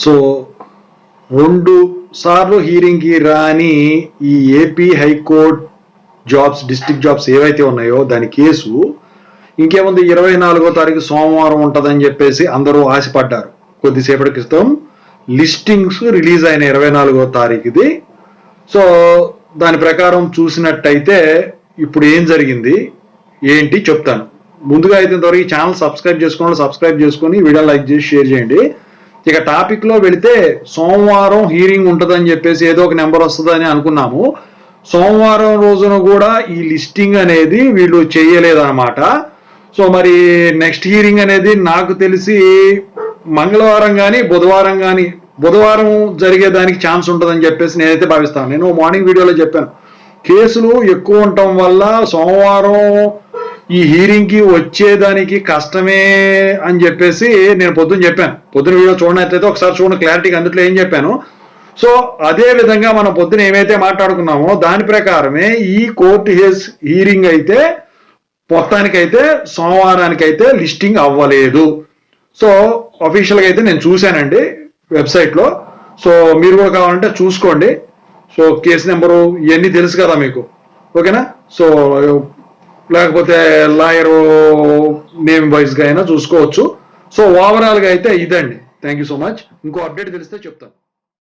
So 2 సార్లు హీరింగ్కి రాని ఈ AP high court jobs, district jobs ఏవైతే ఉన్నాయో దాని కేసు ఇంకేముంది 24వ తారీఖు సోమవారం ఉంటుందని చెప్పేసి అందరూ ఆశపడ్డారు. కొద్దిసేపటి క్రితం లిస్టింగ్స్ రిలీజ్ అయిన 24వ తారీఖుది. సో దాని ప్రకారం చూసినట్టయితే ఇప్పుడు ఏం జరిగింది ఏంటి చెప్తాను. ముందుగా అయితే ఇంతవరకు ఛానల్ సబ్స్క్రైబ్ చేసుకొని వీడియో లైక్ చేసి షేర్ చేయండి. ఇక టాపిక్ లో వెళితే సోమవారం హీరింగ్ ఉంటుందని చెప్పేసి ఏదో ఒక నెంబర్ వస్తుందని అనుకున్నాము. సోమవారం రోజున కూడా ఈ లిస్టింగ్ అనేది వీళ్ళు చేయలేదన్నమాట. సో మరి నెక్స్ట్ హీరింగ్ అనేది నాకు తెలిసి మంగళవారం కానీ బుధవారం జరిగేదానికి ఛాన్స్ ఉంటుందని చెప్పేసి నేనైతే భావిస్తాను. నేను మార్నింగ్ వీడియోలో చెప్పాను, కేసులు ఎక్కువ ఉండటం వల్ల సోమవారం ఈ హీరింగ్కి వచ్చేదానికి కష్టమే అని చెప్పేసి నేను పొద్దున వీడియో చూడనట్లయితే ఒకసారి చూడండి క్లారిటీగా అందులో ఏం చెప్పాను. సో అదే విధంగా మనం పొద్దున ఏమైతే మాట్లాడుకున్నామో దాని ప్రకారమే ఈ కోర్టు హీరింగ్ అయితే మొత్తానికైతే సోమవారానికైతే లిస్టింగ్ అవ్వలేదు. సో అఫీషియల్గా అయితే నేను చూశానండి వెబ్సైట్లో. సో మీరు కూడా కావాలంటే చూసుకోండి. సో కేసు నెంబరు ఇవన్నీ తెలుసు కదా మీకు, ఓకేనా? సో లేకపోతే లాయరు నేమ్ వైజ్గా అయినా చూసుకోవచ్చు. సో ఓవరాల్గా అయితే ఇదండి. Thank you so much. ఇంకో అప్డేట్ తెలిస్తే చెప్తాను.